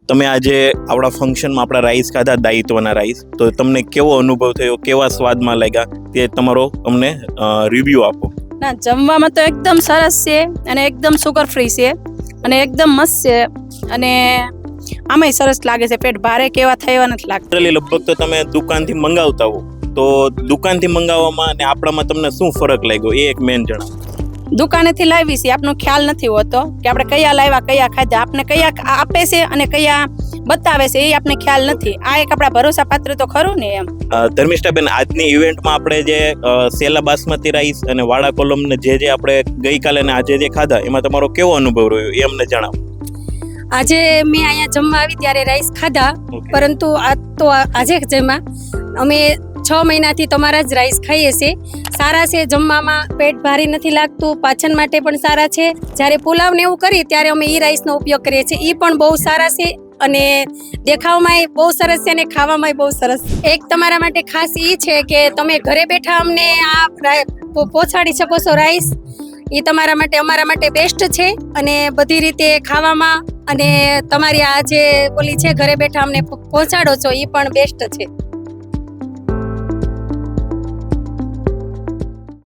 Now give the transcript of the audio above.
તમે આજે આપણા ફંક્શનમાં આપણા રાઈસ ખાધા, દાયિત્વના રાઈસ, તો તમને કેવો અનુભવ થયો, કેવા સ્વાદમાં લાગ્યા તે તમારો અમને રિવ્યુ આપો. ના, જમવામાં તો એકદમ સરસ છે અને એકદમ સુગર ફ્રી છે અને એકદમ મસ્ત છે અને આમાંય સરસ લાગે છે. પેટ ભારે કેવા થયા નથી લાગતા. લગભગ તો તમે દુકાનથી મંગાવતા હો, તો દુકાનથી મંગાવવામાં અને આપણામાં તમને શું ફરક લાગ્યો એ એક મેન જણાવો. દુકાનેથી લાવી છે આપનો ખ્યાલ નથી હોતો કે આપણે કયા લાવ્યા કયા ખાધા, આપને કયા આપે છે અને કયા બતાવે છે એ આપને ખ્યાલ નથી. આ એક આપણા ભરોસા પાત્ર તો ખરું ને એમ. ધર્મિષ્ઠાબેન, આજની ઇવેન્ટમાં આપણે જે સેલા બાસમતી રાઈસ અને વાડા કોલમને જે આપણે ગઈકાલે અને આજે જે ખાધા, એમાં તમારો કેવો અનુભવ રહ્યો એ અમને જણાવો. આજે મેં અહીંયા જમવા આવી ત્યારે રાઈસ ખાધા, પરંતુ આજે જમવા અમે 6 મહિનાથી તમારા જ રાઈસ ખાઈએ છીએ. સારા છે, જમવામાં પેટ ભારી નથી લાગતું, પાચન માટે પણ સારા છે. જ્યારે પુલાવ ને એવું કરીએ ત્યારે અમે એ રાઈસનો ઉપયોગ કરીએ છીએ, એ પણ બહુ સારા છે અને દેખાવમાંય બહુ સરસ છે અને ખાવામાં બહુ સરસ. એક તમારા માટે ખાસ એ છે કે તમે ઘરે બેઠા અમને આ પહોંચાડી શકો છો રાઈસ. એ તમારા માટે અમારા માટે બેસ્ટ છે અને બધી રીતે ખાવામાં અને તમારી આ જે બોલી છે ઘરે બેઠા અમને પહોંચાડો છો એ પણ બેસ્ટ છે.